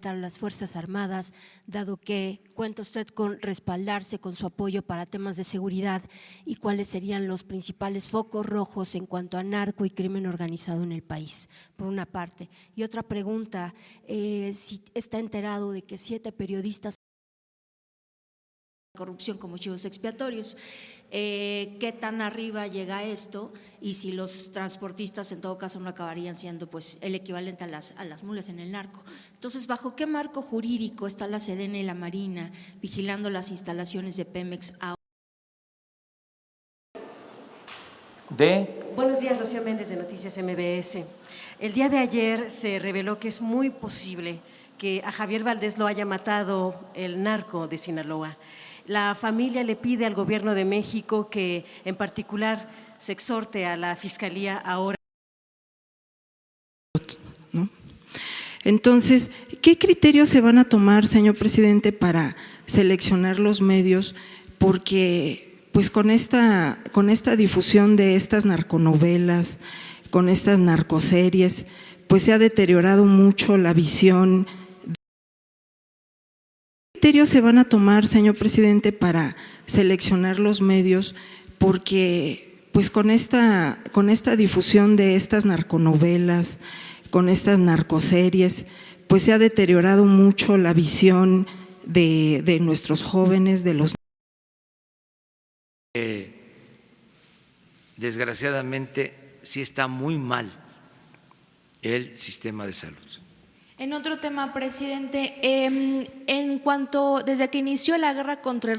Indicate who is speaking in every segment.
Speaker 1: a las Fuerzas Armadas, dado que cuenta usted con respaldarse con su apoyo para temas de seguridad, y cuáles serían los principales focos rojos en cuanto a narco y crimen organizado en el país, por una parte. Y otra pregunta, si está enterado de que 7 periodistas corrupción como chivos expiatorios, qué tan arriba llega esto y si los transportistas en todo caso no acabarían siendo pues el equivalente a las mulas en el narco. Entonces, ¿bajo qué marco jurídico está la Sedena y la Marina vigilando las instalaciones de Pemex ahora?
Speaker 2: Buenos días, Rocío Méndez de Noticias MBS. El día de ayer se reveló que es muy posible que a Javier Valdés lo haya matado el narco de Sinaloa. La familia le pide al Gobierno de México que en particular se exhorte a la Fiscalía ahora.
Speaker 3: ¿No? Entonces, ¿qué criterios se van a tomar, señor presidente, para seleccionar los medios? Porque pues con esta difusión de estas narconovelas, con estas narcoseries, pues se ha deteriorado mucho la visión. ¿Qué criterios se van a tomar, señor presidente, para seleccionar los medios? Porque pues con esta difusión de estas narconovelas, con estas narcoseries, pues se ha deteriorado mucho la visión de nuestros jóvenes, de los…
Speaker 4: Desgraciadamente sí está muy mal el sistema de salud.
Speaker 5: En otro tema, presidente, en cuanto desde que inició la guerra contra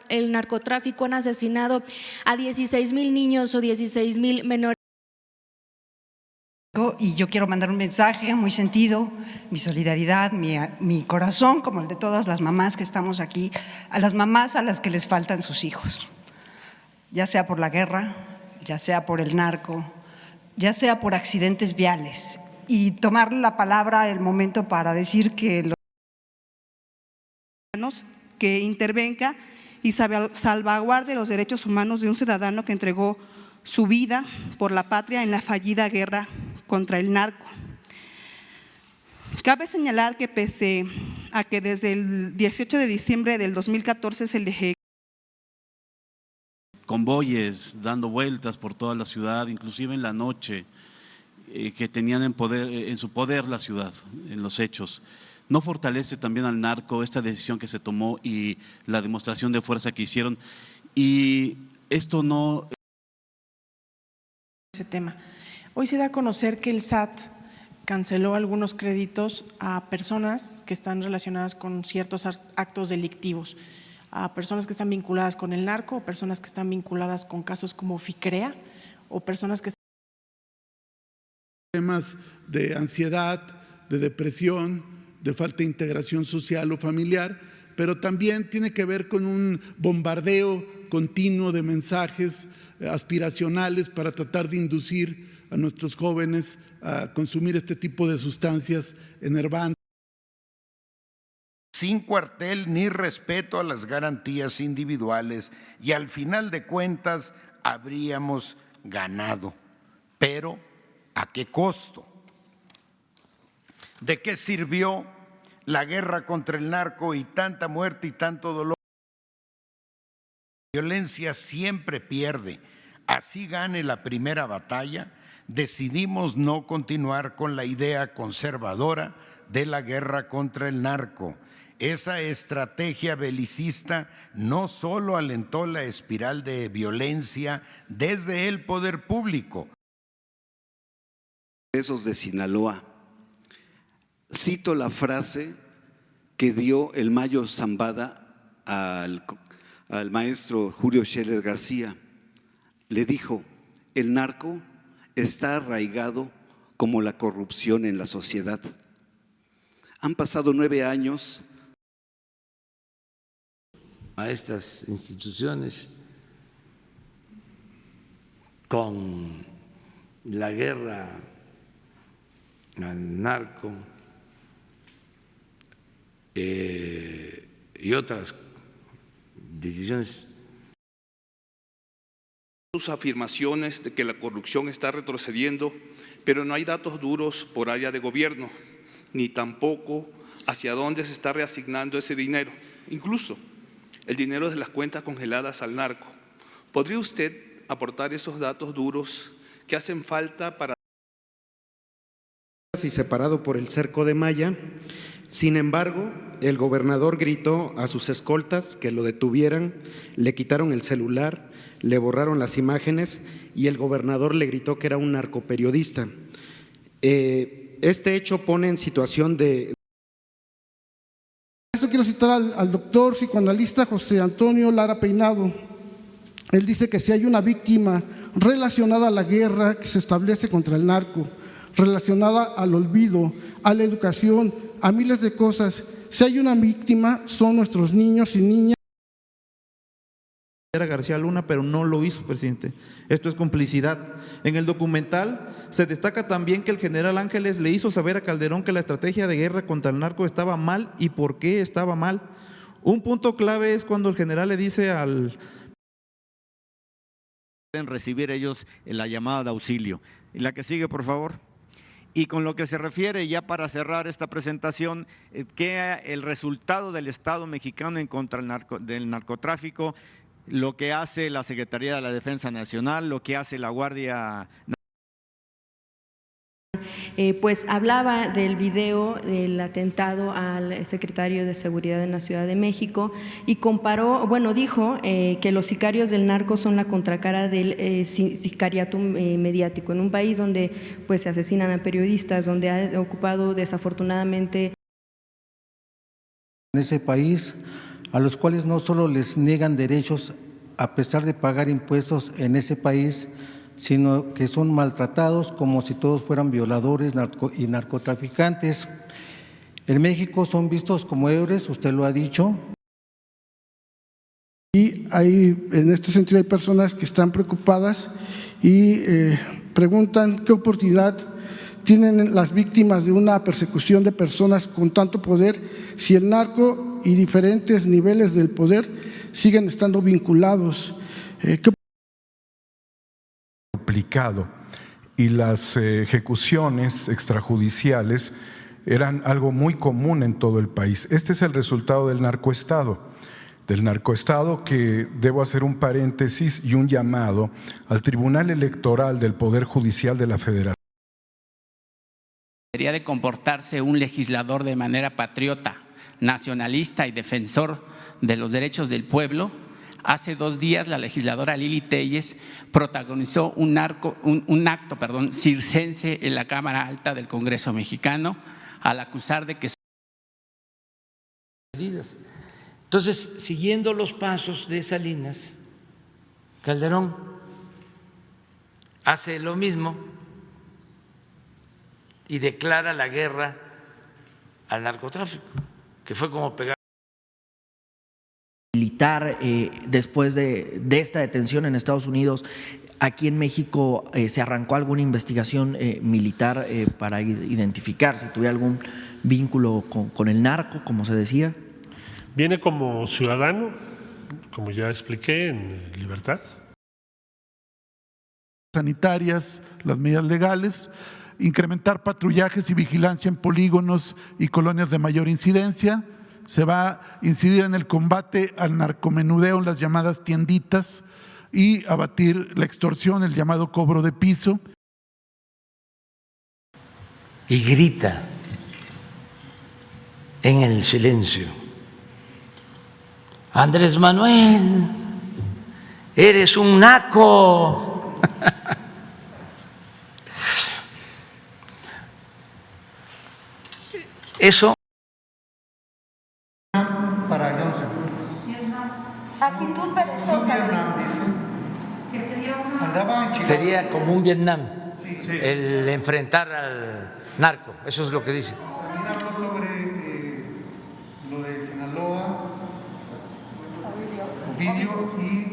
Speaker 5: el narcotráfico han asesinado a 16,000 niños o 16,000 menores.
Speaker 6: Y yo quiero mandar un mensaje muy sentido, mi solidaridad, mi corazón, como el de todas las mamás que estamos aquí, a las mamás a las que les faltan sus hijos, ya sea por la guerra, ya sea por el narco, ya sea por accidentes viales. Y tomar la palabra, el momento para decir que
Speaker 7: que intervenga y salvaguarde los derechos humanos de un ciudadano que entregó su vida por la patria en la fallida guerra contra el narco. Cabe señalar que pese a que desde el 18 de diciembre del 2014 se le
Speaker 8: convoyes dando vueltas por toda la ciudad, inclusive en la noche, que tenían en su poder la ciudad, en los hechos. ¿No fortalece también al narco esta decisión que se tomó y la demostración de fuerza que hicieron? Y esto no…
Speaker 9: Ese tema. Hoy se da a conocer que el SAT canceló algunos créditos a personas que están relacionadas con ciertos actos delictivos, a personas que están vinculadas con el narco, personas que están vinculadas con casos como FICREA o personas que…
Speaker 10: Temas de ansiedad, de depresión, de falta de integración social o familiar, pero también tiene que ver con un bombardeo continuo de mensajes aspiracionales para tratar de inducir a nuestros jóvenes a consumir este tipo de sustancias enervantes.
Speaker 11: Sin cuartel ni respeto a las garantías individuales y al final de cuentas habríamos ganado, pero ¿a qué costo? ¿De qué sirvió la guerra contra el narco y tanta muerte y tanto dolor? La violencia siempre pierde. Así gane la primera batalla, decidimos no continuar con la idea conservadora de la guerra contra el narco. Esa estrategia belicista no solo alentó la espiral de violencia desde el poder público.
Speaker 12: Esos de Sinaloa. Cito la frase que dio el Mayo Zambada al maestro Julio Scherer García. Le dijo: el narco está arraigado como la corrupción en la sociedad. Han pasado 9 años.
Speaker 4: A estas instituciones con la guerra al narco y otras decisiones.
Speaker 13: Sus afirmaciones de que la corrupción está retrocediendo, pero no hay datos duros por área de gobierno, ni tampoco hacia dónde se está reasignando ese dinero, incluso el dinero de las cuentas congeladas al narco. ¿Podría usted aportar esos datos duros que hacen falta para
Speaker 14: y separado por el cerco de malla? Sin embargo, el gobernador gritó a sus escoltas que lo detuvieran, le quitaron el celular, le borraron las imágenes y el gobernador le gritó que era un narcoperiodista. Este hecho pone en situación de…
Speaker 15: Esto quiero citar al doctor psicoanalista José Antonio Lara Peinado. Él dice que si hay una víctima relacionada a la guerra que se establece contra el narco, relacionada al olvido, a la educación, a miles de cosas, si hay una víctima son nuestros niños y niñas.
Speaker 16: García Luna, pero no lo hizo, presidente. Esto es complicidad. En el documental se destaca también que el general Ángeles le hizo saber a Calderón que la estrategia de guerra contra el narco estaba mal y por qué estaba mal. Un punto clave es cuando el general le dice al…
Speaker 17: Pueden recibir ellos la llamada de auxilio. Y la que sigue, por favor. Y con lo que se refiere, ya para cerrar esta presentación, que el resultado del Estado mexicano en contra del narcotráfico, lo que hace la Secretaría de la Defensa Nacional, lo que hace la Guardia Nacional.
Speaker 18: Pues hablaba del video del atentado al secretario de Seguridad en la Ciudad de México y comparó, bueno, dijo que los sicarios del narco son la contracara del sicariato mediático en un país donde pues se asesinan a periodistas, donde ha ocupado desafortunadamente…
Speaker 19: En ese país, a los cuales no solo les niegan derechos a pesar de pagar impuestos en ese país, sino que son maltratados como si todos fueran violadores y narcotraficantes. En México son vistos como héroes, usted lo ha dicho.
Speaker 15: Y en este sentido hay personas que están preocupadas y preguntan qué oportunidad tienen las víctimas de una persecución de personas con tanto poder si el narco y diferentes niveles del poder siguen estando vinculados.
Speaker 20: Complicado, y las ejecuciones extrajudiciales eran algo muy común en todo el país. Este es el resultado del narcoestado que, debo hacer un paréntesis y un llamado al Tribunal Electoral del Poder Judicial de la Federación.
Speaker 21: Debería de comportarse un legislador de manera patriota, nacionalista y defensor de los derechos del pueblo. Hace 2 días la legisladora Lili Téllez protagonizó un acto circense en la Cámara Alta del Congreso mexicano al acusar de que…
Speaker 4: Entonces, siguiendo los pasos de Salinas, Calderón hace lo mismo y declara la guerra al narcotráfico, que fue como pegar
Speaker 22: militar. Después de esta detención en Estados Unidos, aquí en México se arrancó alguna investigación militar para identificar si tuviera algún vínculo con el narco, como se decía.
Speaker 23: Viene como ciudadano, como ya expliqué, en libertad.
Speaker 10: Sanitarias, las medidas legales, incrementar patrullajes y vigilancia en polígonos y colonias de mayor incidencia. Se va a incidir en el combate al narcomenudeo en las llamadas tienditas y abatir la extorsión, el llamado cobro de piso.
Speaker 4: Y grita en el silencio: Andrés Manuel, eres un naco. Eso
Speaker 19: para Johnson.
Speaker 24: Actitud perezosa.
Speaker 4: sería como un Vietnam, el enfrentar al narco, eso es lo que dice.
Speaker 19: También habló sobre lo de Sinaloa, Ovidio y…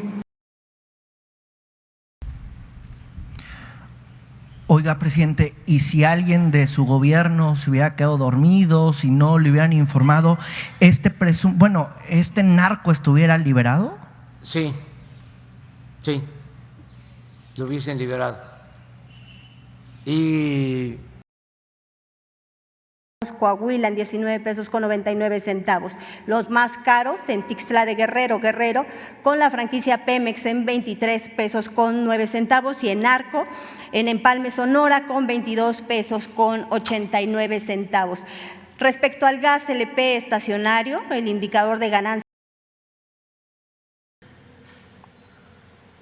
Speaker 22: Oiga, presidente, ¿y si alguien de su gobierno se hubiera quedado dormido, si no le hubieran informado, este narco estuviera liberado?
Speaker 4: Sí, lo hubiesen liberado. Y
Speaker 24: Coahuila en 19 pesos con 99 centavos. Los más caros en Tixtla de Guerrero, con la franquicia Pemex en 23 pesos con 9 centavos y en Narco, en Empalme, Sonora, con 22 pesos con 89 centavos. Respecto al gas LP estacionario, el indicador de ganancia.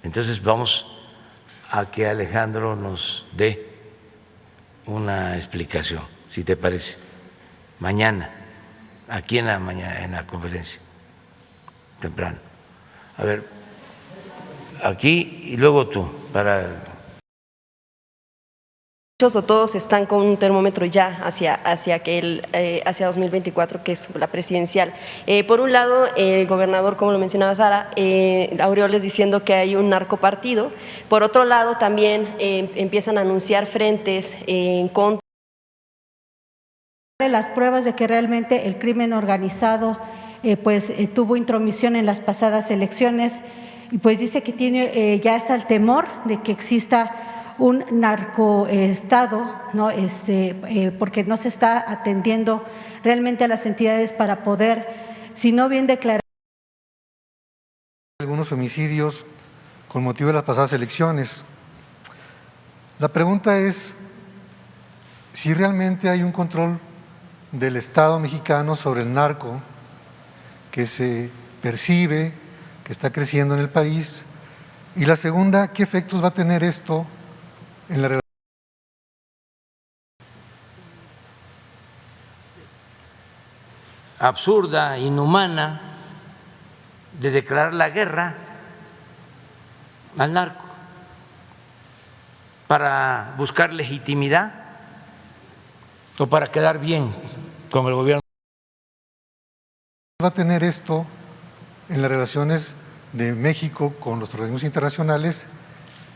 Speaker 4: Entonces vamos a que Alejandro nos dé una explicación, si te parece, mañana, aquí en la conferencia, temprano. A ver, aquí y luego tú, para…
Speaker 18: Muchos o todos están con un termómetro ya hacia 2024, que es la presidencial. Por un lado, el gobernador, como lo mencionaba Sara, Aureoles diciendo que hay un narcopartido. Por otro lado, también empiezan a anunciar frentes en contra.
Speaker 24: Las pruebas de que realmente el crimen organizado tuvo intromisión en las pasadas elecciones y pues dice que tiene ya está el temor de que exista un narcoestado, ¿no? Porque no se está atendiendo realmente a las entidades para poder, si no bien declarar.
Speaker 1: Algunos homicidios con motivo de las pasadas elecciones. La pregunta es si realmente hay un control del Estado mexicano sobre el narco que se percibe, que está creciendo en el país. Y la segunda, ¿qué efectos va a tener esto en la relación?
Speaker 4: Absurda, inhumana, de declarar la guerra al narco para buscar legitimidad o para quedar bien con el gobierno.
Speaker 1: ¿Va a tener esto en las relaciones de México con los organismos internacionales?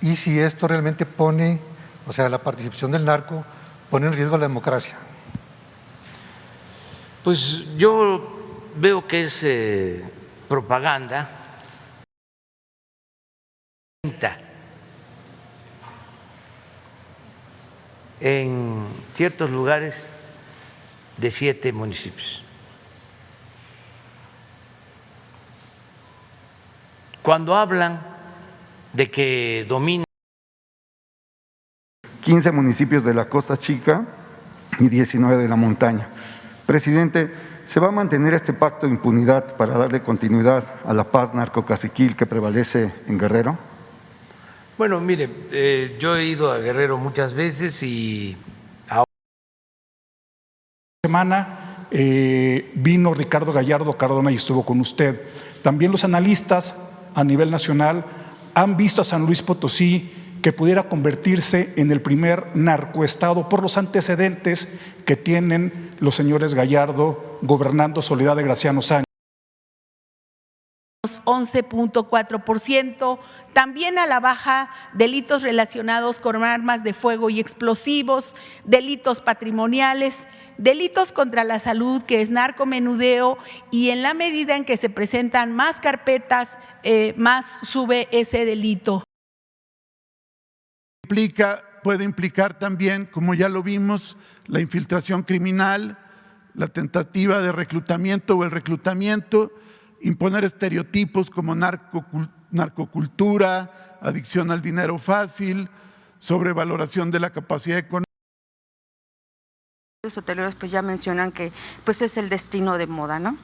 Speaker 1: Y si esto realmente pone, o sea, la participación del narco, pone en riesgo la democracia.
Speaker 4: Pues yo veo que es propaganda. En ciertos lugares de 7 municipios. Cuando hablan de que domina
Speaker 2: 15 municipios de la Costa Chica y 19 de la montaña. Presidente, ¿se va a mantener este pacto de impunidad para darle continuidad a la paz narcocaciquil que prevalece en Guerrero?
Speaker 4: Bueno, mire, yo he ido a Guerrero muchas veces y ahora…
Speaker 3: Semana vino Ricardo Gallardo Cardona y estuvo con usted. También los analistas a nivel nacional han visto a San Luis Potosí que pudiera convertirse en el primer narcoestado por los antecedentes que tienen los señores Gallardo gobernando Soledad de Graciano Sánchez.
Speaker 5: 11.4%, también a la baja delitos relacionados con armas de fuego y explosivos, delitos patrimoniales, delitos contra la salud, que es narcomenudeo, y en la medida en que se presentan más carpetas, más sube ese delito.
Speaker 10: Puede implicar también, como ya lo vimos, la infiltración criminal, la tentativa de reclutamiento o el reclutamiento, imponer estereotipos como narcocultura, adicción al dinero fácil, sobrevaloración de la capacidad económica.
Speaker 25: Los hoteleros pues ya mencionan que pues es el destino de moda, ¿no?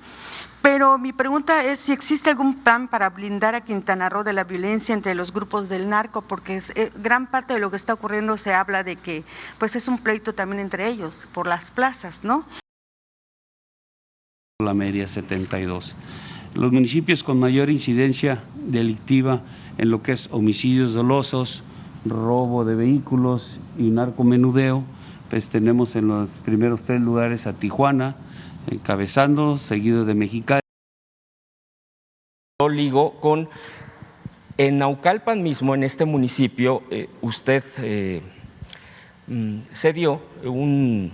Speaker 25: Pero mi pregunta es si existe algún plan para blindar a Quintana Roo de la violencia entre los grupos del narco, porque gran parte de lo que está ocurriendo se habla de que pues es un pleito también entre ellos por las plazas, ¿no?
Speaker 26: La media 72. Los municipios con mayor incidencia delictiva en lo que es homicidios dolosos, robo de vehículos y narcomenudeo, pues tenemos en los primeros 3 lugares a Tijuana, encabezando, seguido de Mexicali.
Speaker 27: Lo ligo con, en Naucalpan mismo, en este municipio, usted cedió un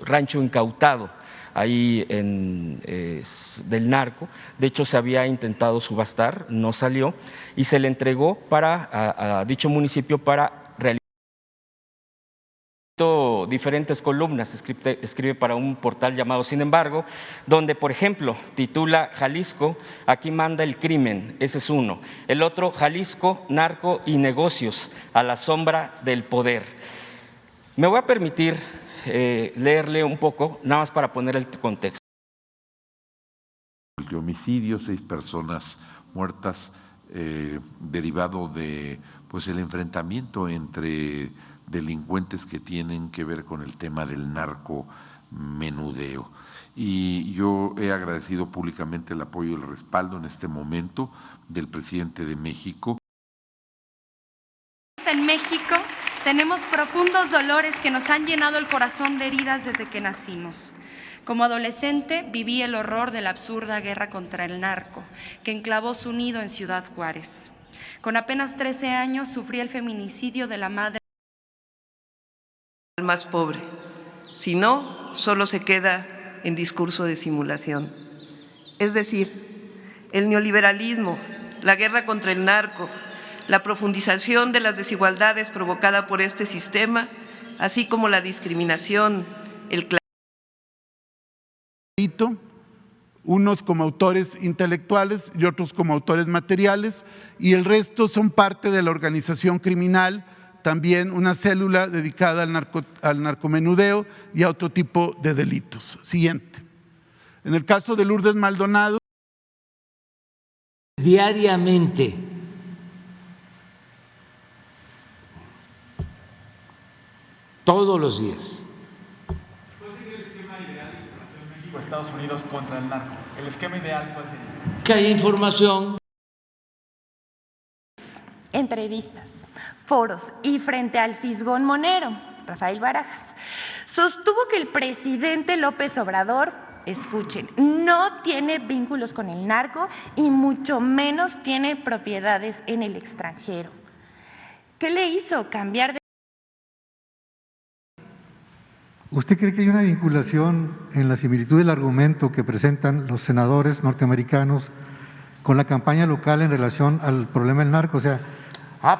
Speaker 27: rancho incautado ahí del narco. De hecho, se había intentado subastar, no salió, y se le entregó a dicho municipio para realizar diferentes columnas, escribe para un portal llamado Sin embargo, donde, por ejemplo, titula Jalisco, aquí manda el crimen, ese es uno. El otro, Jalisco, narco y negocios, a la sombra del poder. Me voy a permitir leerle un poco, nada más para poner el contexto.
Speaker 6: De homicidio, 6 personas muertas, derivado de pues el enfrentamiento entre delincuentes que tienen que ver con el tema del narcomenudeo. Y yo he agradecido públicamente el apoyo y el respaldo en este momento del presidente de México.
Speaker 7: En México tenemos profundos dolores que nos han llenado el corazón de heridas desde que nacimos. Como adolescente viví el horror de la absurda guerra contra el narco, que enclavó su nido en Ciudad Juárez. Con apenas 13 años sufrí el feminicidio de la madre
Speaker 8: más pobre, si no, solo se queda en discurso de simulación. Es decir, el neoliberalismo, la guerra contra el narco, la profundización de las desigualdades provocada por este sistema, así como la discriminación, el
Speaker 10: unos como autores intelectuales y otros como autores materiales, y el resto son parte de la organización criminal, también una célula dedicada al narcomenudeo y a otro tipo de delitos. Siguiente. En el caso de Lourdes Maldonado.
Speaker 4: Diariamente. Todos los días.
Speaker 9: ¿Cuál sería el esquema ideal de relación México-Estados Unidos contra el narco? ¿El esquema ideal cuál sería?
Speaker 4: Que haya información.
Speaker 11: Entrevistas, foros y frente al fisgón monero, Rafael Barajas, sostuvo que el presidente López Obrador, escuchen, no tiene vínculos con el narco y mucho menos tiene propiedades en el extranjero. ¿Qué le hizo cambiar de...
Speaker 1: ¿Usted cree que hay una vinculación en la similitud del argumento que presentan los senadores norteamericanos con la campaña local en relación al problema del narco? O sea,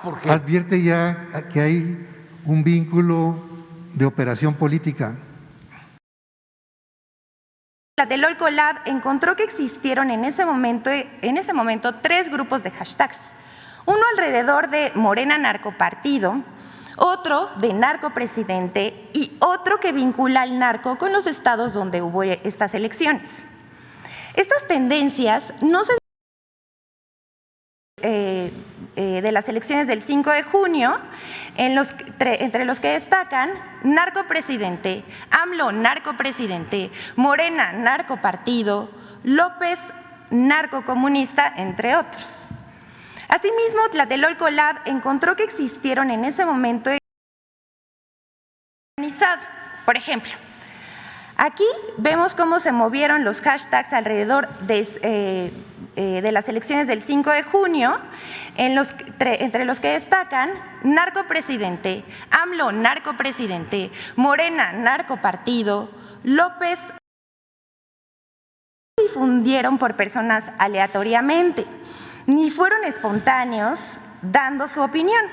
Speaker 4: ¿por qué?
Speaker 1: Advierte ya que hay un vínculo de operación política.
Speaker 11: La Tlatelolco Lab encontró que existieron en ese momento 3 grupos de hashtags. Uno alrededor de Morena Narcopartido, otro de narcopresidente y otro que vincula al narco con los estados donde hubo estas elecciones. Estas tendencias no se de las elecciones del 5 de junio, entre los que destacan narcopresidente, AMLO narcopresidente, Morena narcopartido, López narcocomunista, entre otros. Asimismo, Tlatelolco Lab encontró que existieron en ese momento organizado. Por ejemplo, aquí vemos cómo se movieron los hashtags alrededor de las elecciones del 5 de junio, entre los que destacan narcopresidente, AMLO narcopresidente, Morena narcopartido, López difundieron por personas aleatoriamente, ni fueron espontáneos dando su opinión,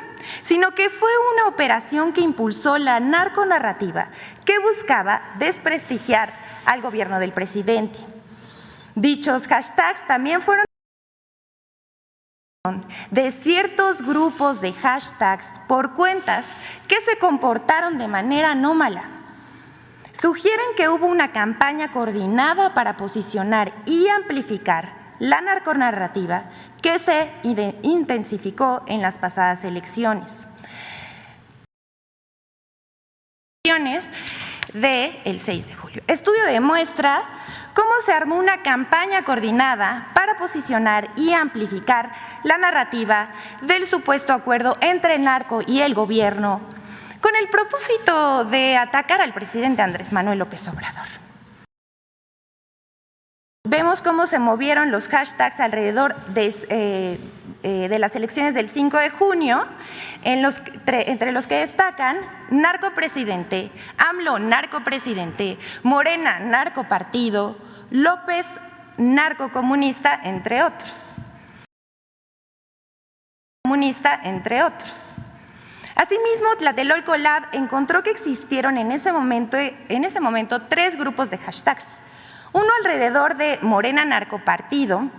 Speaker 11: sino que fue una operación que impulsó la narconarrativa que buscaba desprestigiar al gobierno del presidente. Dichos hashtags también fueron de ciertos grupos de hashtags por cuentas que se comportaron de manera anómala. Sugieren que hubo una campaña coordinada para posicionar y amplificar la narconarrativa que se intensificó en las pasadas elecciones. Del 6 de julio. Estudio demuestra cómo se armó una campaña coordinada para posicionar y amplificar la narrativa del supuesto acuerdo entre el narco y el gobierno con el propósito de atacar al presidente Andrés Manuel López Obrador. Vemos cómo se movieron los hashtags alrededor de las elecciones del 5 de junio, entre los que destacan narcopresidente, AMLO narcopresidente, Morena narcopartido, López narcocomunista, entre otros. Asimismo, Tlatelolco Lab encontró que existieron en ese momento 3 grupos de hashtags. Uno alrededor de Morena Narcopartido,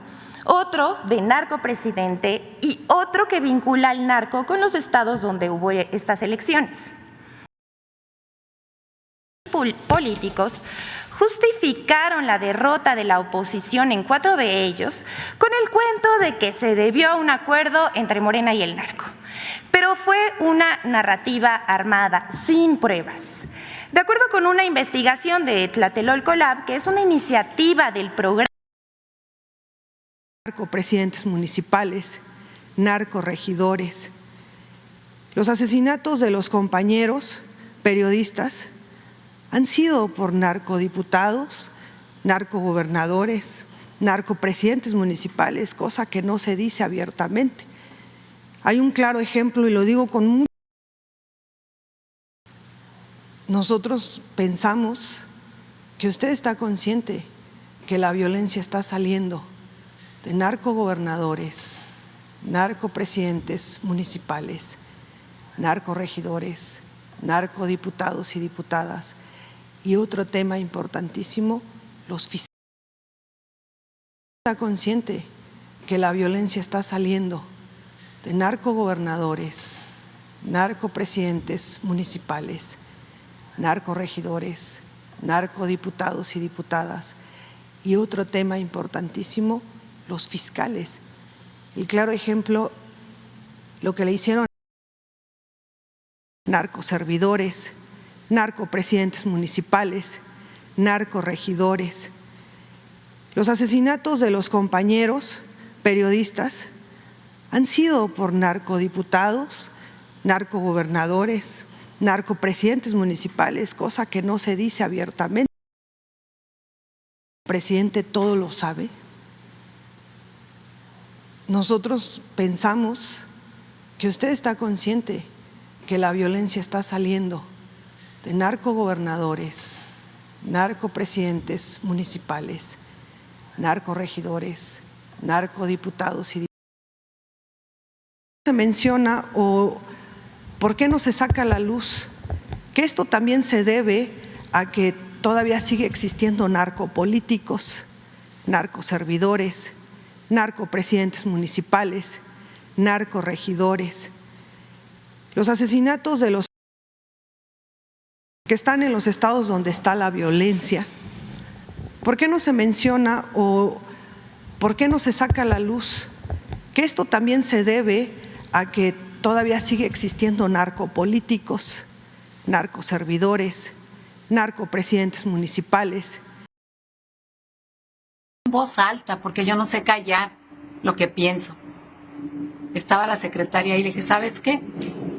Speaker 11: otro de narcopresidente y otro que vincula al narco con los estados donde hubo estas elecciones. Políticos justificaron la derrota de la oposición en 4 de ellos con el cuento de que se debió a un acuerdo entre Morena y el narco. Pero fue una narrativa armada, sin pruebas. De acuerdo con una investigación de Tlatelolco Lab, que es una iniciativa del programa
Speaker 12: narcopresidentes municipales, narcoregidores, los asesinatos de los compañeros periodistas han sido por narcodiputados, narcogobernadores, narcopresidentes municipales, cosa que no se dice abiertamente. Hay un claro ejemplo y lo digo con mucho. Nosotros pensamos que usted está consciente que la violencia está saliendo de narcogobernadores, narcopresidentes municipales, narcoregidores, narcodiputados y diputadas. Y otro tema importantísimo, los fiscales. ¿Está consciente que la violencia está saliendo de narcogobernadores, narcopresidentes municipales, narcoregidores, narcodiputados y diputadas? Y otro tema importantísimo, los fiscales. El claro ejemplo, lo que le hicieron a narcoservidores, narcopresidentes municipales, narcoregidores. Los asesinatos de los compañeros periodistas han sido por narcodiputados, narcogobernadores, narcopresidentes municipales, cosa que no se dice abiertamente. El presidente todo lo sabe. Nosotros pensamos que usted está consciente que la violencia está saliendo de narcogobernadores, narcopresidentes municipales, narcoregidores, narcodiputados y diputadas. Se menciona o por qué no se saca a la luz que esto también se debe a que todavía sigue existiendo narcopolíticos, narcoservidores, narcopresidentes municipales, narcoregidores. Los asesinatos de los que están en los estados donde está la violencia, ¿por qué no se menciona o por qué no se saca a la luz que esto también se debe a que todavía sigue existiendo narcopolíticos, narcoservidores, narcopresidentes municipales?
Speaker 13: En voz alta, porque yo no sé callar lo que pienso. Estaba la secretaria y le dije, ¿sabes qué?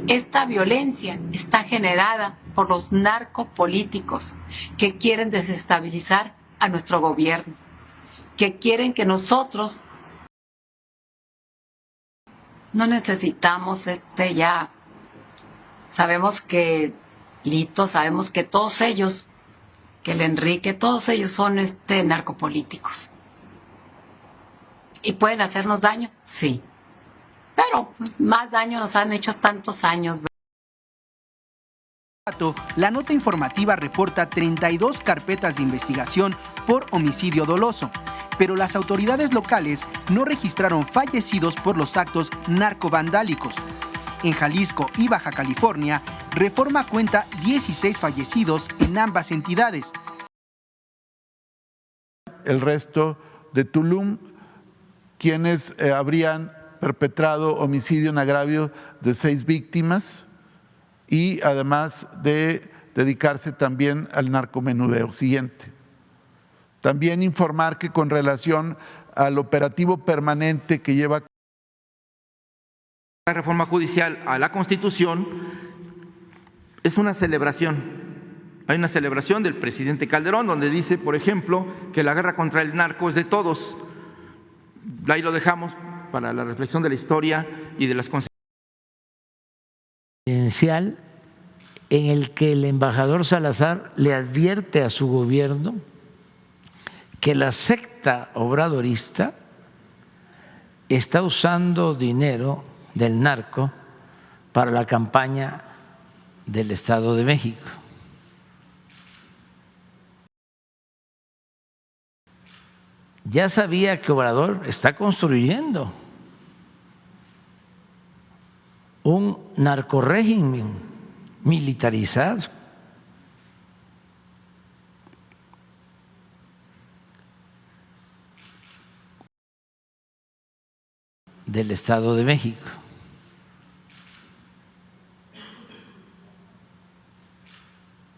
Speaker 13: Esta violencia está generada por los narcopolíticos que quieren desestabilizar a nuestro gobierno, que quieren que nosotros no necesitamos ya. Sabemos que Lito, sabemos que todos ellos, que el Enrique, todos ellos son narcopolíticos. ¿Y pueden hacernos daño? Sí. Pero más daño nos han hecho tantos años.
Speaker 14: La nota informativa reporta 32 carpetas de investigación por homicidio doloso, pero las autoridades locales no registraron fallecidos por los actos narcovandálicos. En Jalisco y Baja California, Reforma cuenta 16 fallecidos en ambas entidades.
Speaker 15: El resto de Tulum, quienes habrían perpetrado homicidio en agravio de 6 víctimas y además de dedicarse también al narcomenudeo. Siguiente. También informar que con relación al operativo permanente que lleva
Speaker 16: la reforma judicial a la Constitución, es una celebración. Hay una celebración del presidente Calderón donde dice, por ejemplo, que la guerra contra el narco es de todos. Ahí lo dejamos para la reflexión de la historia y de las consecuencias.
Speaker 4: En el que el embajador Salazar le advierte a su gobierno que la secta obradorista está usando dinero del narco para la campaña del Estado de México. Ya sabía que Obrador está construyendo un narcorrégimen militarizado. Del Estado de México.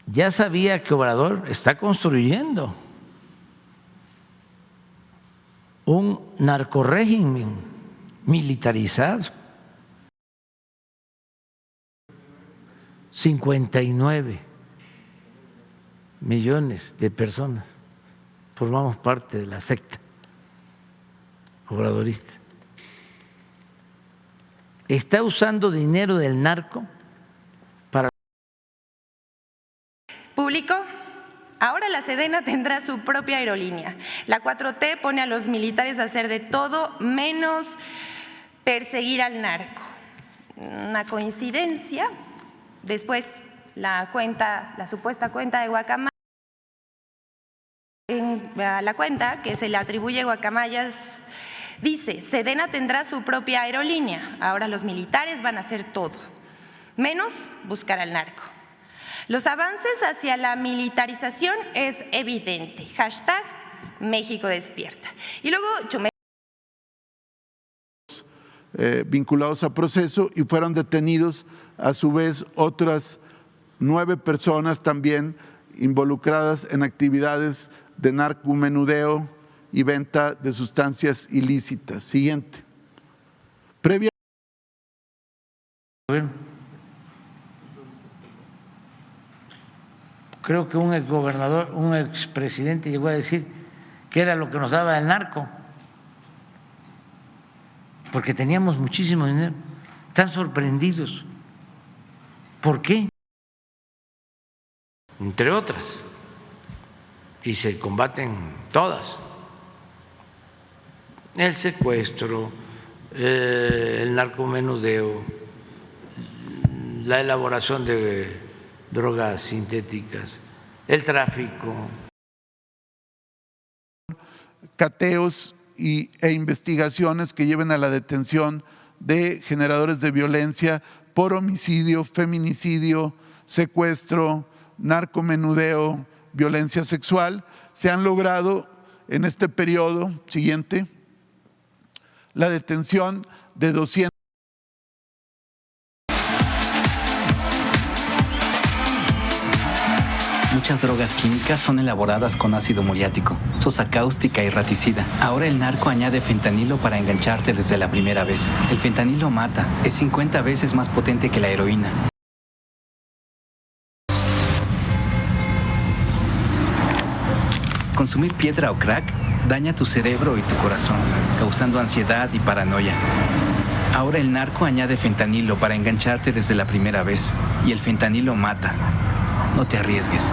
Speaker 4: Ya sabía que Obrador está construyendo un narcorrégimen militarizado. 59 millones de personas formamos parte de la secta obradorista. Está usando dinero del narco para…
Speaker 11: ¿Público? Ahora la Sedena tendrá su propia aerolínea. La 4T pone a los militares a hacer de todo menos perseguir al narco. Una coincidencia. Después, la supuesta cuenta de Guacamaya, la cuenta que se le atribuye a Guacamayas, dice: Sedena tendrá su propia aerolínea. Ahora los militares van a hacer todo, menos buscar al narco. Los avances hacia la militarización es evidente. Hashtag México despierta. Y luego
Speaker 15: vinculados a proceso, y fueron detenidos a su vez otras 9 personas también involucradas en actividades de narcomenudeo y venta de sustancias ilícitas. Siguiente.
Speaker 4: Creo que un exgobernador, un expresidente llegó a decir que era lo que nos daba el narco, porque teníamos muchísimo dinero. Están sorprendidos. ¿Por qué? Entre otras. Y se combaten todas. El secuestro, el narcomenudeo, la elaboración de drogas sintéticas, el tráfico.
Speaker 15: Cateos e investigaciones que lleven a la detención de generadores de violencia por homicidio, feminicidio, secuestro, narcomenudeo, violencia sexual. Se han logrado en este periodo siguiente la detención de 200.
Speaker 17: Muchas drogas químicas son elaboradas con ácido muriático, sosa cáustica y raticida. Ahora el narco añade fentanilo para engancharte desde la primera vez. El fentanilo mata, es 50 veces más potente que la heroína. Consumir piedra o crack daña tu cerebro y tu corazón, causando ansiedad y paranoia. Ahora el narco añade fentanilo para engancharte desde la primera vez. Y el fentanilo mata. No te arriesgues.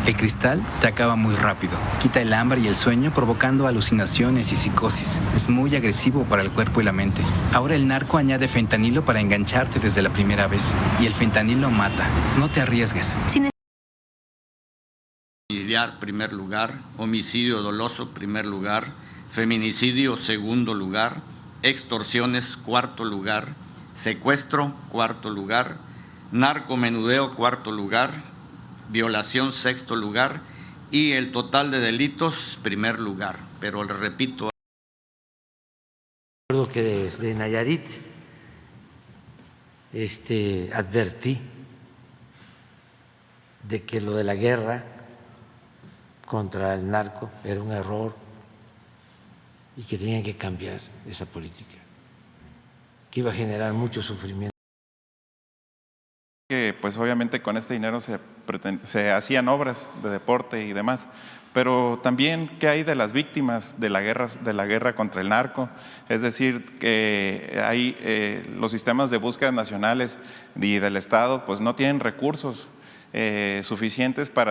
Speaker 17: El cristal te acaba muy rápido, quita el hambre y el sueño provocando alucinaciones y psicosis. Es muy agresivo para el cuerpo y la mente. Ahora el narco añade fentanilo para engancharte desde la primera vez. Y el fentanilo mata. No te arriesgues.
Speaker 18: Primer lugar, homicidio doloso, primer lugar, feminicidio, segundo lugar, extorsiones, cuarto lugar, secuestro, cuarto lugar, narcomenudeo, cuarto lugar, violación, sexto lugar, y el total de delitos, primer lugar. Pero le repito.
Speaker 4: Recuerdo que desde Nayarit advertí de que lo de la guerra contra el narco era un error y que tenían que cambiar esa política, que iba a generar mucho sufrimiento.
Speaker 19: Que pues obviamente con este dinero se hacían obras de deporte y demás, pero también ¿qué hay de las víctimas de la guerra contra el narco? Es decir, que hay los sistemas de búsqueda nacionales y del Estado pues no tienen recursos suficientes para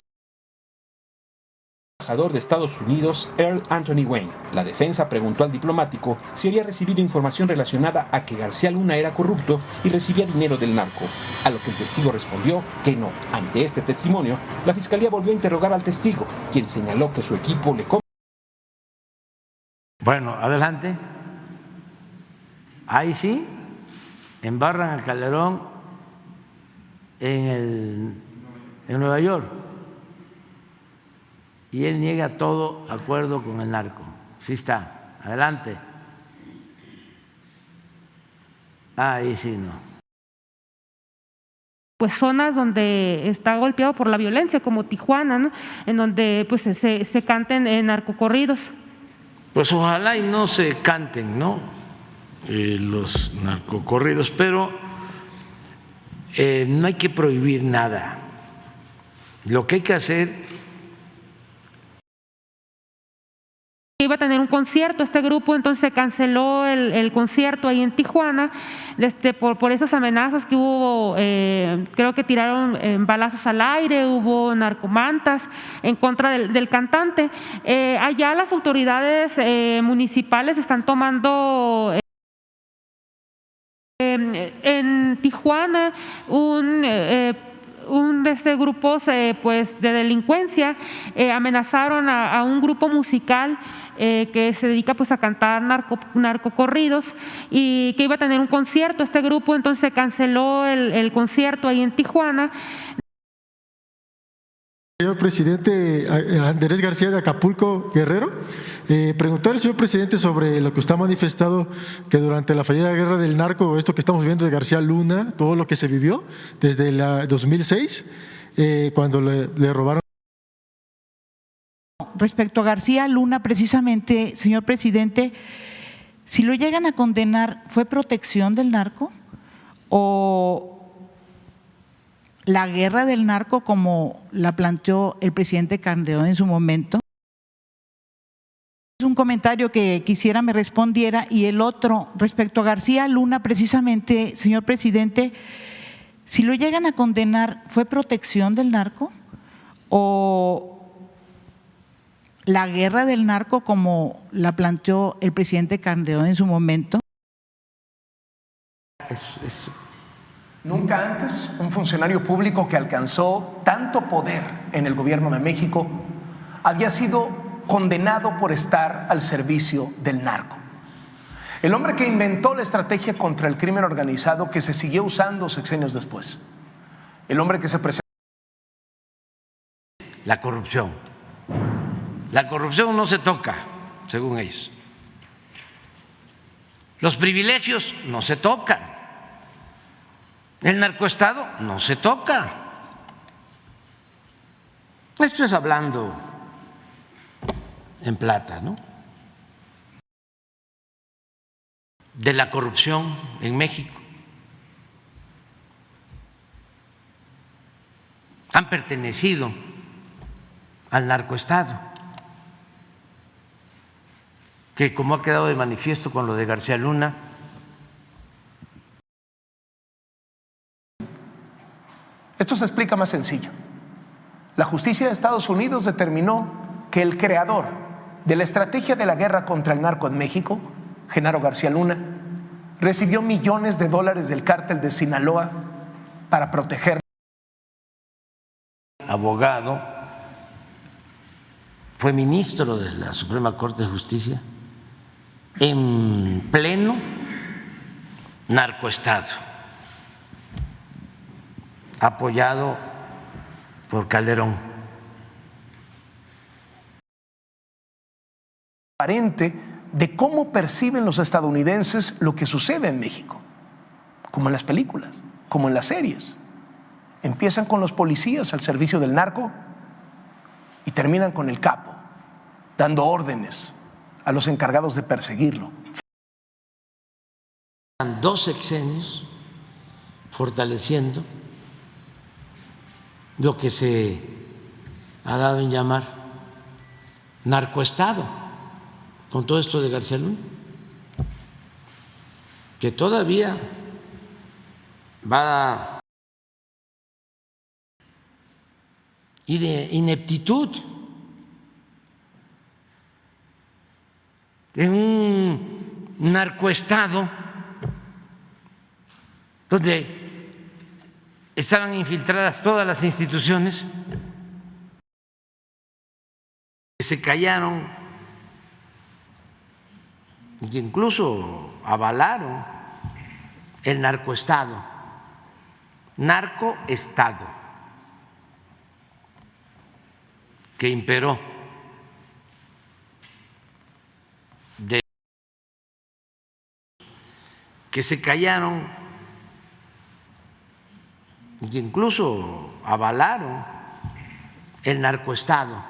Speaker 2: embajador de Estados Unidos, Earl Anthony Wayne. La defensa preguntó al diplomático si había recibido información relacionada a que García Luna era corrupto y recibía dinero del narco, a lo que el testigo respondió que no. Ante este testimonio, la fiscalía volvió a interrogar al testigo, quien señaló que su equipo le...
Speaker 4: Bueno, adelante. Ahí sí, embarran a Calderón en Nueva York y él niega todo acuerdo con el narco. Sí está, adelante. Ahí sí no.
Speaker 3: Pues zonas donde está golpeado por la violencia, como Tijuana, ¿no? En donde pues se canten narcocorridos.
Speaker 4: Pues ojalá y no se canten, ¿no? Los narcocorridos, pero no hay que prohibir nada. Lo que hay que hacer...
Speaker 3: Iba a tener un concierto este grupo, entonces se canceló el concierto ahí en Tijuana por esas amenazas que hubo. Creo que tiraron balazos al aire, hubo narcomantas en contra del cantante. Allá las autoridades municipales están tomando en Tijuana de grupos pues de delincuencia amenazaron a un grupo musical que se dedica pues a cantar narcocorridos y que iba a tener un concierto este grupo, entonces se canceló el concierto ahí en Tijuana.
Speaker 20: Señor presidente Andrés García de Acapulco, Guerrero, preguntar al señor presidente sobre lo que usted ha manifestado, que durante la fallida guerra del narco, esto que estamos viendo de García Luna, todo lo que se vivió desde el 2006, cuando le robaron.
Speaker 21: Respecto a García Luna, precisamente, señor presidente, si lo llegan a condenar, ¿fue protección del narco o la guerra del narco como la planteó el presidente Calderón en su momento? Es un comentario que quisiera me respondiera. Y el otro, respecto a García Luna, precisamente, señor presidente, si lo llegan a condenar, ¿fue protección del narco o la guerra del narco como la planteó el presidente Calderón en su momento?
Speaker 22: Nunca antes un funcionario público que alcanzó tanto poder en el gobierno de México había sido condenado por estar al servicio del narco. El hombre que inventó la estrategia contra el crimen organizado que se siguió usando sexenios después. El hombre que se presentó.
Speaker 4: La corrupción. La corrupción no se toca, según ellos. Los privilegios no se tocan. El narcoestado no se toca. Esto es hablando en plata, ¿no? De la corrupción en México. Han pertenecido al narcoestado, que como ha quedado de manifiesto con lo de García Luna,
Speaker 22: Esto se explica más sencillo. La justicia de Estados Unidos determinó que el creador de la estrategia de la guerra contra el narco en México, Genaro García Luna, recibió millones de dólares del cártel de Sinaloa para proteger.
Speaker 4: Abogado, fue ministro de la Suprema Corte de Justicia en pleno narcoestado, apoyado por Calderón.
Speaker 22: Aparente de cómo perciben los estadounidenses lo que sucede en México, como en las películas, como en las series. Empiezan con los policías al servicio del narco y terminan con el capo, dando órdenes a los encargados de perseguirlo.
Speaker 4: 2 sexenios fortaleciendo lo que se ha dado en llamar narcoestado, con todo esto de García Luna, que todavía va, y de ineptitud en un narcoestado donde estaban infiltradas todas las instituciones, que se callaron y que incluso avalaron el narcoestado, que imperó que se callaron y que incluso avalaron el narcoestado,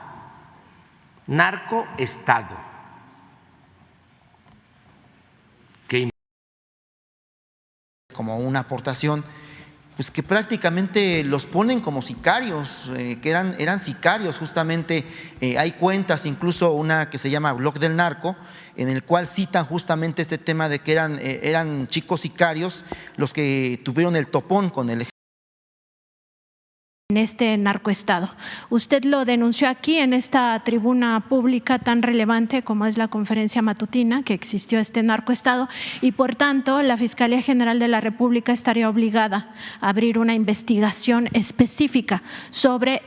Speaker 4: que
Speaker 5: como una aportación, pues que prácticamente los ponen como sicarios, que eran sicarios justamente. Hay cuentas, incluso una que se llama Blog del Narco, en el cual citan justamente este tema de que eran chicos sicarios los que tuvieron el topón con el ejército.
Speaker 6: En este narcoestado. Usted lo denunció aquí en esta tribuna pública tan relevante como es la conferencia matutina que existió este narcoestado, y por tanto la Fiscalía General de la República estaría obligada a abrir una investigación específica sobre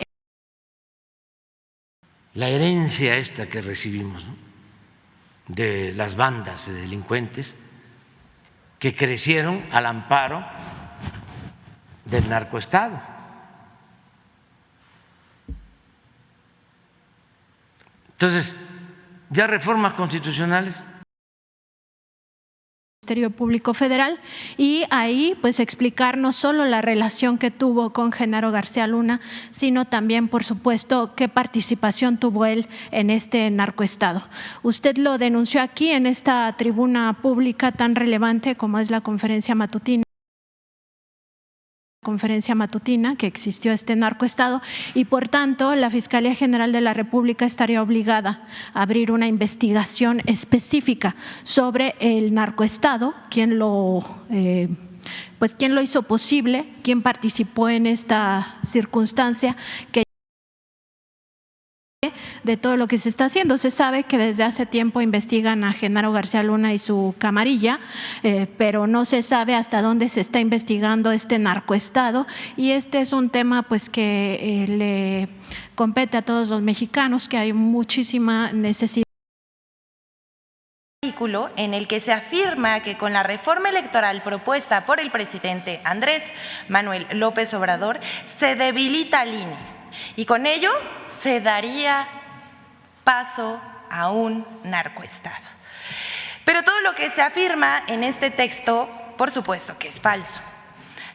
Speaker 4: la herencia esta que recibimos, ¿no?, de las bandas de delincuentes que crecieron al amparo del narcoestado. Entonces, ya reformas constitucionales.
Speaker 6: Ministerio Público Federal, y ahí pues explicar no solo la relación que tuvo con Genaro García Luna, sino también, por supuesto, qué participación tuvo él en este narcoestado. Usted lo denunció aquí en esta tribuna pública tan relevante como es la conferencia matutina que existió este narcoestado, y por tanto la Fiscalía General de la República estaría obligada a abrir una investigación específica sobre el narcoestado, quién lo hizo posible, quién participó en esta circunstancia, que de todo lo que se está haciendo. Se sabe que desde hace tiempo investigan a Genaro García Luna y su camarilla, pero no se sabe hasta dónde se está investigando este narcoestado, y este es un tema pues que le compete a todos los mexicanos, que hay muchísima necesidad.
Speaker 11: En el que se afirma que con la reforma electoral propuesta por el presidente Andrés Manuel López Obrador se debilita al INE y con ello se daría paso a un narcoestado. Pero todo lo que se afirma en este texto, por supuesto que es falso.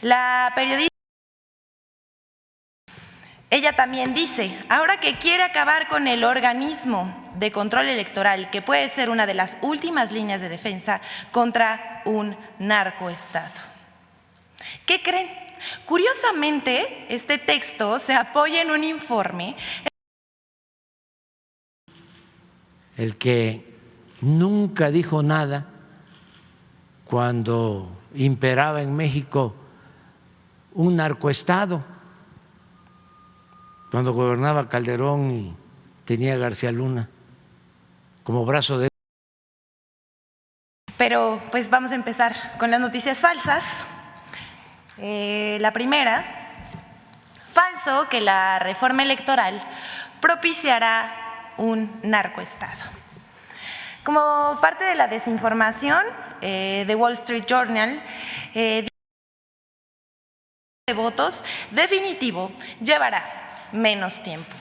Speaker 11: La periodista, ella también dice, ahora que quiere acabar con el organismo de control electoral, que puede ser una de las últimas líneas de defensa contra un narcoestado. ¿Qué creen? Curiosamente, este texto se apoya en un informe.
Speaker 4: El que nunca dijo nada cuando imperaba en México un narcoestado, cuando gobernaba Calderón y tenía a García Luna como brazo de...
Speaker 11: Pero pues vamos a empezar con las noticias falsas. La primera, falso que la reforma electoral propiciará un narcoestado. Como parte de la desinformación, The Wall Street Journal de votos definitivo llevará menos tiempo.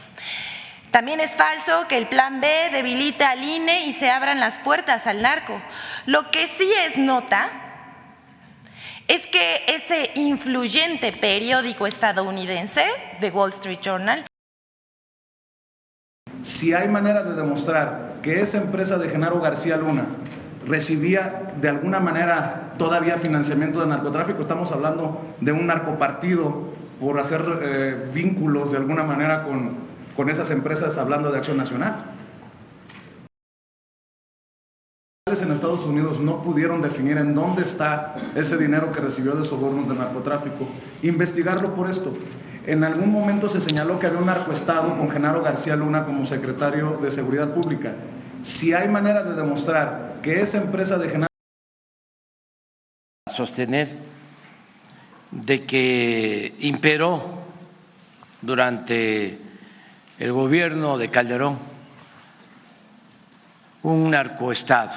Speaker 11: También es falso que el plan B debilite al INE y se abran las puertas al narco. Lo que sí es nota es que ese influyente periódico estadounidense, The Wall Street Journal,
Speaker 23: si hay manera de demostrar que esa empresa de Genaro García Luna recibía de alguna manera todavía financiamiento de narcotráfico, estamos hablando de un narcopartido por hacer vínculos de alguna manera con esas empresas, hablando de Acción Nacional. En Estados Unidos no pudieron definir en dónde está ese dinero que recibió de sobornos de narcotráfico. Investigarlo por esto. En algún momento se señaló que había un narcoestado con Genaro García Luna como secretario de Seguridad Pública. si hay manera de demostrar que esa empresa de Genaro
Speaker 4: sostener de que imperó durante el gobierno de Calderón un narcoestado.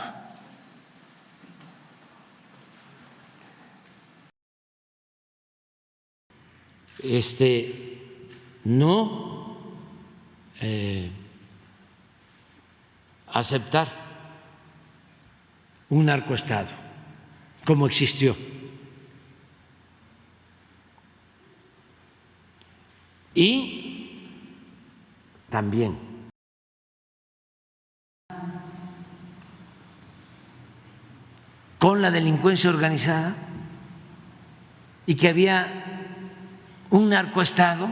Speaker 4: No aceptar un narcoestado como existió. Y también con la delincuencia organizada y que había un narcoestado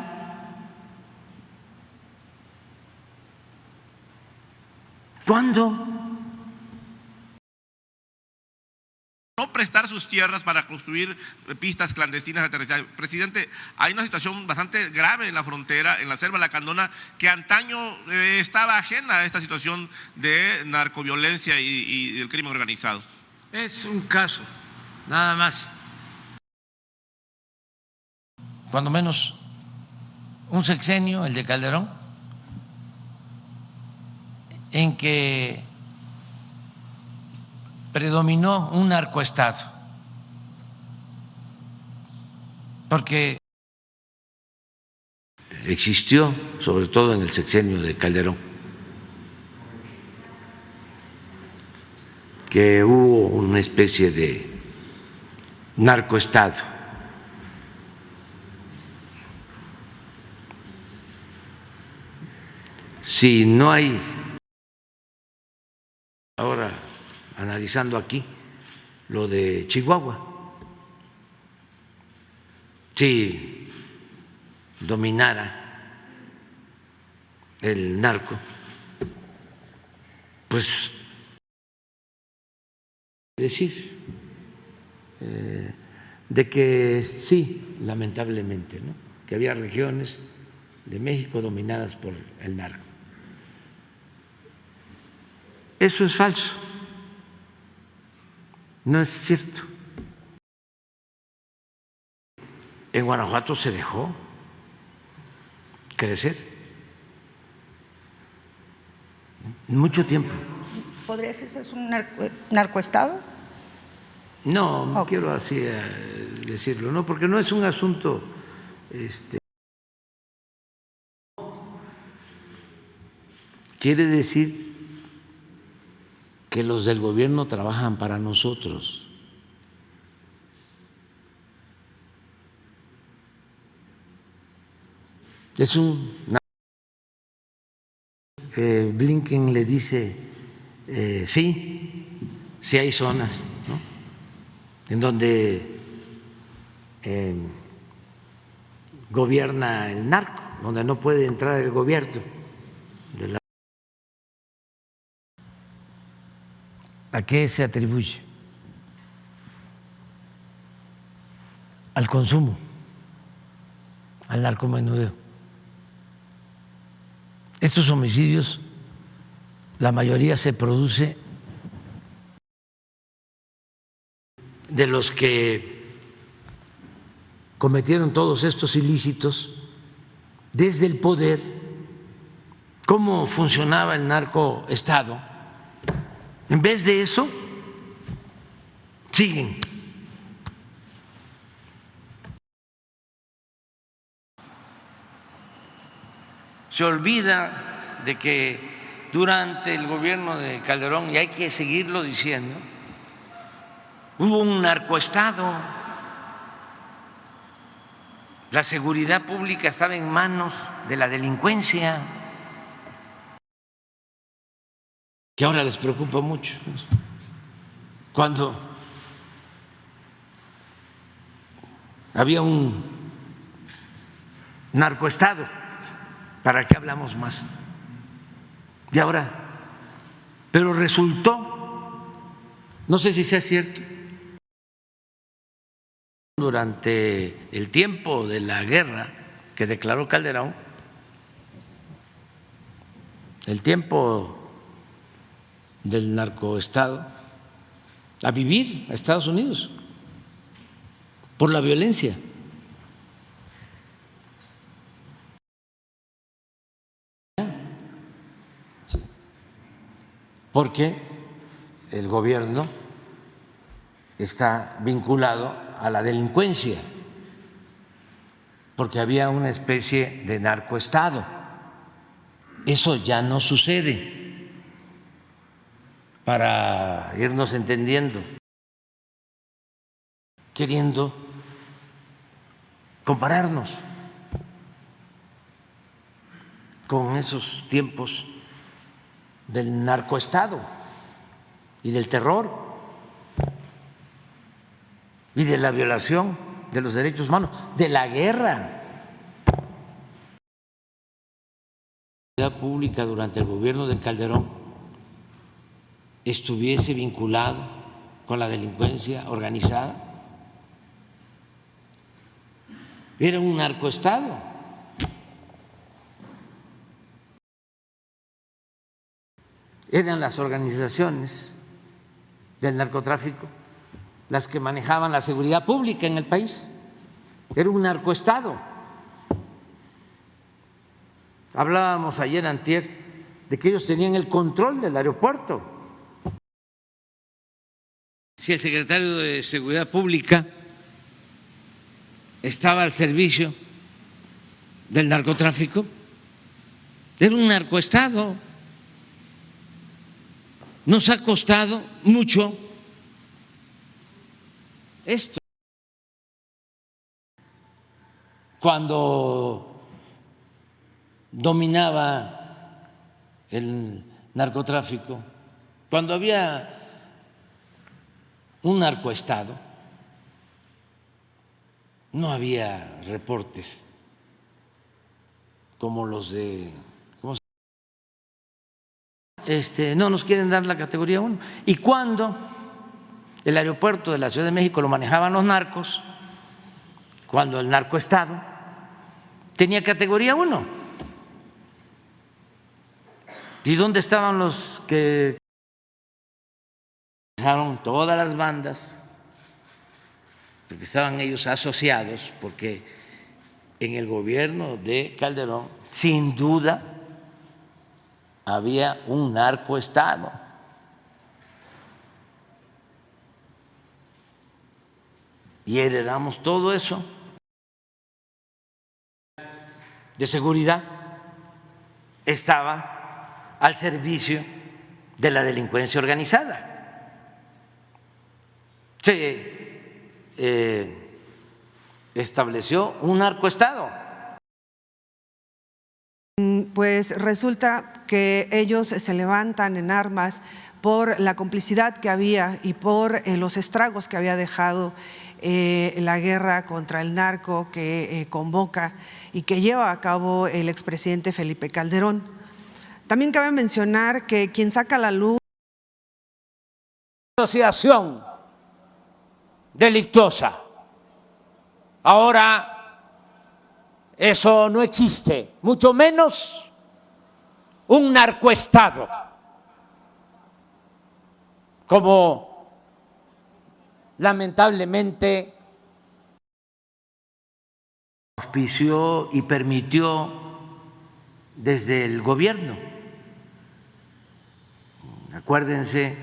Speaker 4: cuando
Speaker 7: no prestar sus tierras para construir pistas clandestinas de aterrizaje. Presidente, hay una situación bastante grave en la frontera, en la selva lacandona, que antaño estaba ajena a esta situación de narcoviolencia y del crimen organizado.
Speaker 4: es un caso, nada más, cuando menos un sexenio, el de Calderón, en que predominó un narcoestado, porque existió, sobre todo en el sexenio de Calderón, que hubo una especie de narcoestado. Si no hay, ahora analizando aquí lo de Chihuahua, si dominara el narco, pues decir de que sí, lamentablemente, ¿no?, que había regiones de México dominadas por el narco. Eso es falso, no es cierto. En Guanajuato se dejó crecer mucho tiempo.
Speaker 8: ¿Podría decirse es un narcoestado?
Speaker 4: No, no quiero así decirlo, no, porque no es un asunto quiere decir que los del gobierno trabajan para nosotros. Es un Blinken le dice sí hay zonas, ¿no?, en donde gobierna el narco, donde no puede entrar el gobierno de la... ¿A qué se atribuye? Al consumo, al narcomenudeo. Estos homicidios, la mayoría se produce de los que cometieron todos estos ilícitos desde el poder. ¿Cómo funcionaba el narcoestado? En vez de eso, siguen. Se olvida de que durante el gobierno de Calderón, y hay que seguirlo diciendo, hubo un narcoestado. La seguridad pública estaba en manos de la delincuencia, que ahora les preocupa mucho. Cuando había un narcoestado, ¿para qué hablamos más? Y ahora, pero resultó, no sé si sea cierto, durante el tiempo de la guerra que declaró Calderón, el tiempo del narcoestado a vivir a Estados Unidos por la violencia. Porque el gobierno está vinculado a la delincuencia, porque había una especie de narcoestado. Eso ya no sucede, para irnos entendiendo, queriendo compararnos con esos tiempos del narcoestado y del terror y de la violación de los derechos humanos, de la guerra. La seguridad pública durante el gobierno de Calderón estuviese vinculado con la delincuencia organizada. Era un narcoestado. Eran las organizaciones del narcotráfico las que manejaban la seguridad pública en el país. Era un narcoestado. Hablábamos ayer antier de que ellos tenían el control del aeropuerto. Si el secretario de Seguridad Pública estaba al servicio del narcotráfico, era un narcoestado. Nos ha costado mucho esto. Cuando dominaba el narcotráfico, cuando había un narcoestado, no había reportes como los de... no nos quieren dar la categoría 1. Y cuando el aeropuerto de la Ciudad de México lo manejaban los narcos, cuando el narcoestado tenía categoría 1. ¿Y dónde estaban los que manejaron todas las bandas? Porque estaban ellos asociados, porque en el gobierno de Calderón, sin duda, había un narcoestado. Y heredamos todo eso de seguridad, estaba al servicio de la delincuencia organizada. Se estableció un narcoestado.
Speaker 12: Pues resulta que ellos se levantan en armas por la complicidad que había y por los estragos que había dejado la guerra contra el narco que convoca y que lleva a cabo el expresidente Felipe Calderón. También cabe mencionar que quien saca a la luz
Speaker 1: asociación delictuosa. Ahora eso no existe, mucho menos un narcoestado, como lamentablemente
Speaker 4: auspició y permitió desde el gobierno. Acuérdense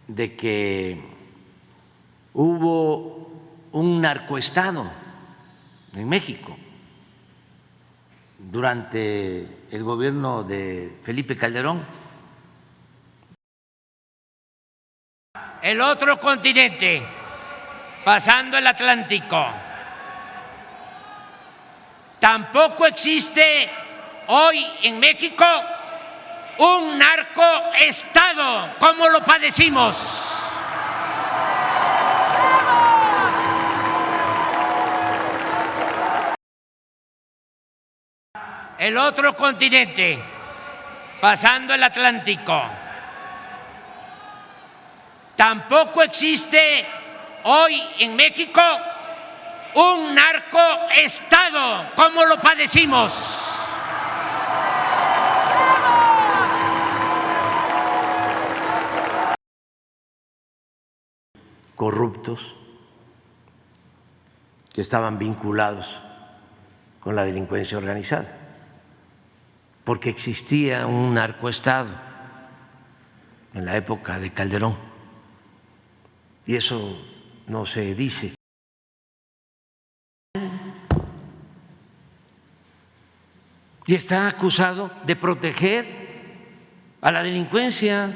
Speaker 4: de que hubo un narcoestado en México durante el gobierno de Felipe Calderón.
Speaker 1: El otro continente, pasando el Atlántico. Tampoco existe hoy en México un narcoestado como lo padecimos. El otro continente, pasando el Atlántico. Tampoco existe hoy en México un narcoestado como lo padecimos.
Speaker 4: corruptos que estaban vinculados con la delincuencia organizada, porque existía un narcoestado en la época de Calderón, y eso no se dice. Y está acusado de proteger a la delincuencia,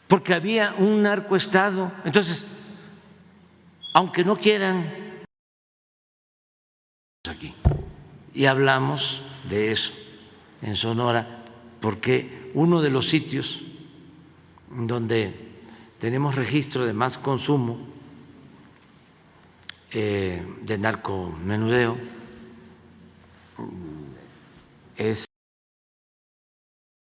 Speaker 4: porque había un narcoestado. Entonces, aunque no quieran, aquí, y hablamos de eso en Sonora, porque uno de los sitios donde tenemos registro de más consumo de narcomenudeo es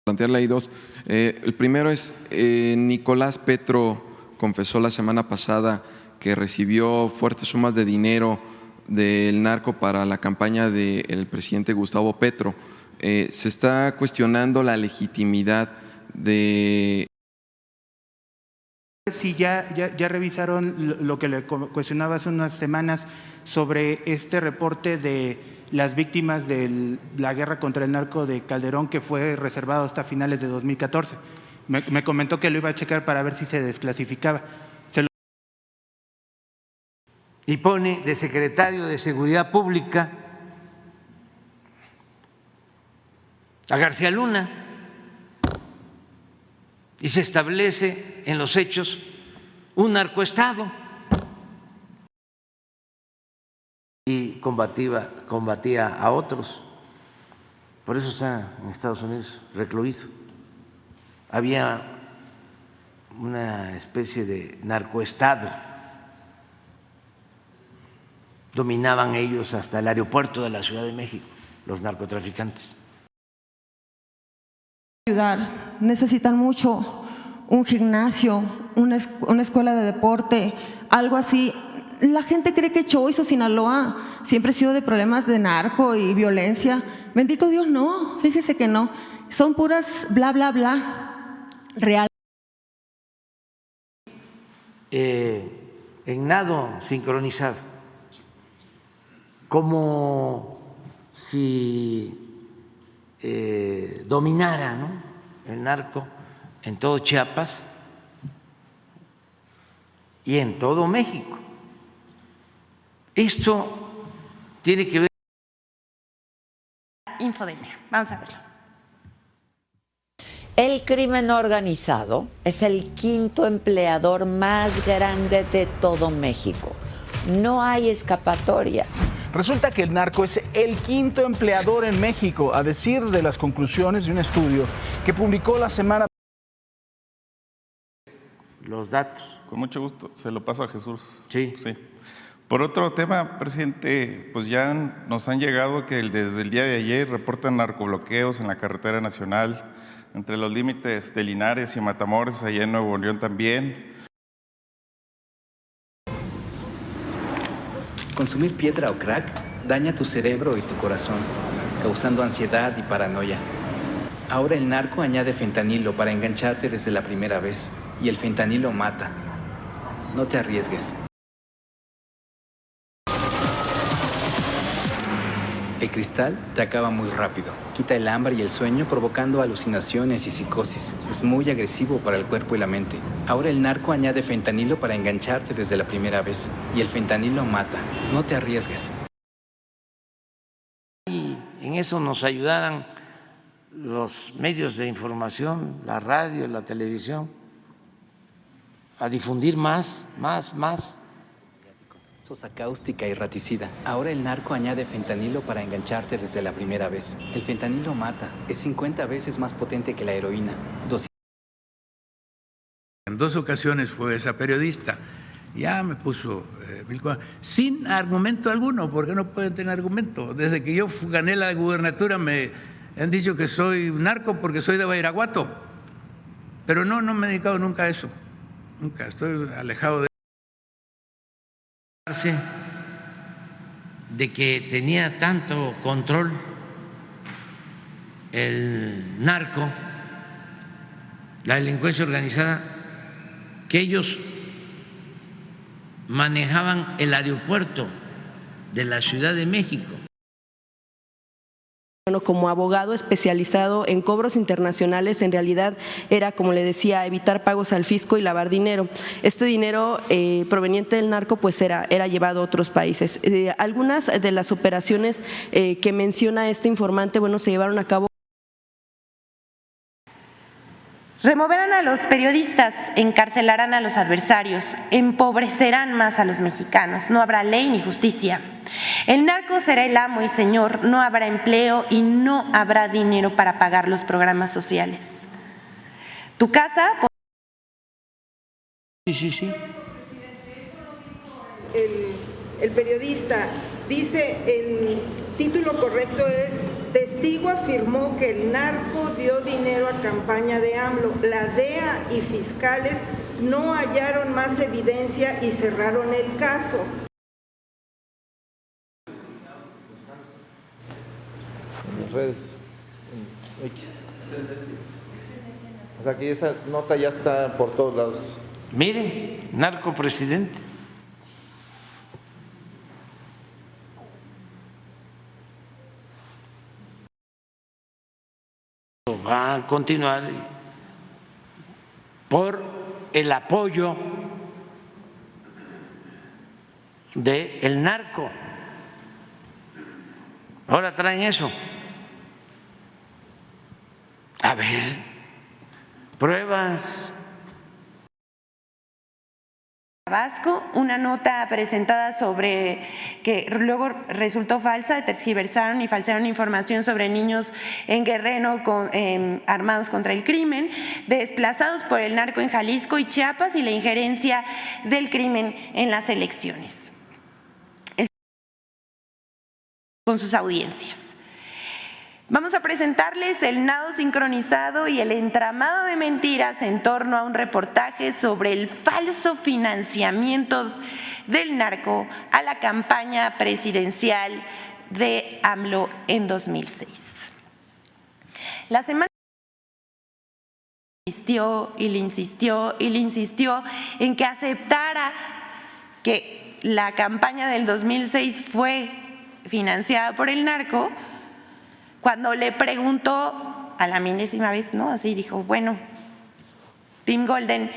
Speaker 9: plantearle ahí dos. El primero es, Nicolás Petro confesó la semana pasada que recibió fuertes sumas de dinero del narco para la campaña del presidente Gustavo Petro. Se está cuestionando la legitimidad de...
Speaker 10: Si ya revisaron lo que le cuestionaba hace unas semanas sobre este reporte de las víctimas de la guerra contra el narco de Calderón, que fue reservado hasta finales de 2014. Me comentó que lo iba a checar para ver si se desclasificaba.
Speaker 4: Y pone de secretario de Seguridad Pública a García Luna, y se establece en los hechos un narcoestado, y combatía a otros. Por eso está en Estados Unidos recluido. Había una especie de narcoestado. Dominaban ellos hasta el aeropuerto de la Ciudad de México, los narcotraficantes.
Speaker 13: Necesitan mucho un gimnasio, una escuela de deporte, algo así. La gente cree que Choice o Sinaloa siempre ha sido de problemas de narco y violencia. Bendito Dios, no, fíjese que no. Son puras bla, bla, bla. Real.
Speaker 4: En nado sincronizado, como si dominara, ¿no?, el narco en todo Chiapas y en todo México. Esto tiene que ver.
Speaker 11: Infodemia, vamos a verlo.
Speaker 24: El crimen organizado es el quinto empleador más grande de todo México. No hay escapatoria.
Speaker 22: Resulta que el narco es el quinto empleador en México, a decir de las conclusiones de un estudio que publicó la semana.
Speaker 4: Los datos.
Speaker 19: Con mucho gusto, se lo paso a Jesús.
Speaker 4: Sí.
Speaker 19: Por otro tema, presidente, pues ya nos han llegado que desde el día de ayer reportan narcobloqueos en la carretera nacional, entre los límites de Linares y Matamoros, allá en Nuevo León también.
Speaker 17: Consumir piedra o crack daña tu cerebro y tu corazón, causando ansiedad y paranoia. Ahora el narco añade fentanilo para engancharte desde la primera vez, y el fentanilo mata. No te arriesgues. El cristal te acaba muy rápido, quita el hambre y el sueño provocando alucinaciones y psicosis. Es muy agresivo para el cuerpo y la mente. Ahora el narco añade fentanilo para engancharte desde la primera vez, y el fentanilo mata. No te arriesgues.
Speaker 4: Y en eso nos ayudaran los medios de información, la radio, la televisión, a difundir más.
Speaker 17: Sosa cáustica y raticida. Ahora el narco añade fentanilo para engancharte desde la primera vez. El fentanilo mata. Es 50 veces más potente que la heroína.
Speaker 25: En 2 ocasiones fue esa periodista. Ya me puso mil cosas, sin argumento alguno, porque no pueden tener argumento. Desde que yo gané la gubernatura me han dicho que soy narco porque soy de Badiraguato. Pero no me he dedicado nunca a eso. Nunca, estoy alejado de
Speaker 1: que tenía tanto control el narco, la delincuencia organizada, que ellos manejaban el aeropuerto de la Ciudad de México.
Speaker 2: Bueno, como abogado especializado en cobros internacionales, en realidad era, como le decía, evitar pagos al fisco y lavar dinero. Este dinero proveniente del narco pues era llevado a otros países. Algunas de las operaciones que menciona este informante, bueno, se llevaron a cabo.
Speaker 11: Removerán a los periodistas, encarcelarán a los adversarios, empobrecerán más a los mexicanos, no habrá ley ni justicia. El narco será el amo y señor, no habrá empleo y no habrá dinero para pagar los programas sociales. Tu casa…
Speaker 1: Sí.
Speaker 14: El periodista dice, el título correcto es: testigo afirmó que el narco dio dinero a campaña de AMLO. La DEA y fiscales no hallaron más evidencia y cerraron el caso.
Speaker 15: En las redes, en X. O sea que esa nota ya está por todos lados.
Speaker 4: Miren, narco presidente. Va a continuar por el apoyo del narco. Ahora traen eso. A ver, pruebas.
Speaker 11: Tabasco, una nota presentada sobre que luego resultó falsa, tergiversaron y falsearon información sobre niños en Guerrero armados contra el crimen, desplazados por el narco en Jalisco y Chiapas y la injerencia del crimen en las elecciones. Con sus audiencias. Vamos a presentarles el nado sincronizado y el entramado de mentiras en torno a un reportaje sobre el falso financiamiento del narco a la campaña presidencial de AMLO en 2006. La semana insistió en que aceptara que la campaña del 2006 fue financiada por el narco. Cuando le preguntó a la milésima vez, ¿no? Así dijo, bueno, Tim Golden,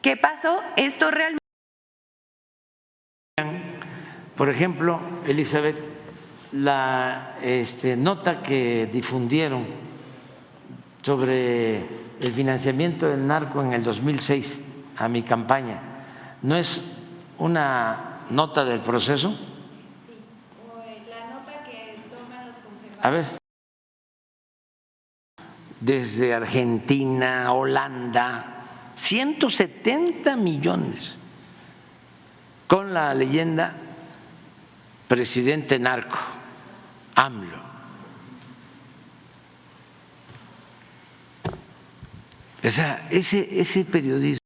Speaker 11: ¿qué pasó? Esto realmente…
Speaker 4: Por ejemplo, Elizabeth, la nota que difundieron sobre el financiamiento del narco en el 2006 a mi campaña, ¿no es una nota del proceso? A ver, desde Argentina, Holanda, 170 millones con la leyenda presidente narco, AMLO. O sea, ese periodismo.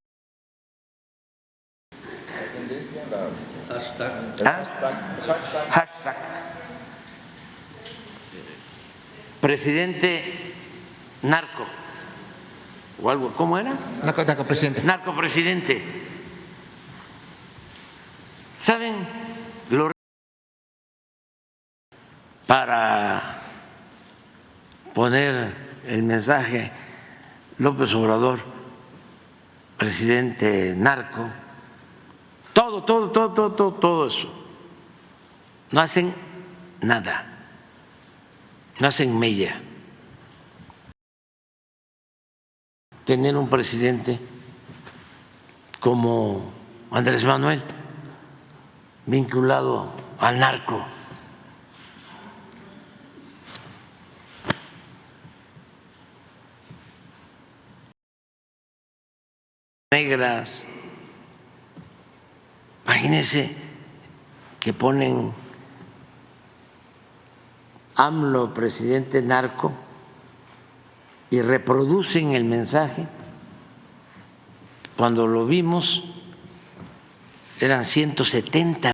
Speaker 4: Hashtag. Presidente narco o algo, ¿cómo era?
Speaker 15: Narcopresidente.
Speaker 4: Narcopresidente. ¿Saben lo para poner el mensaje López Obrador, presidente narco? Todo eso. No hacen nada. No hacen mella. Tener un presidente como Andrés Manuel, vinculado al narco. Negras. Imagínense que ponen AMLO, presidente narco, y reproducen el mensaje. Cuando lo vimos, eran 170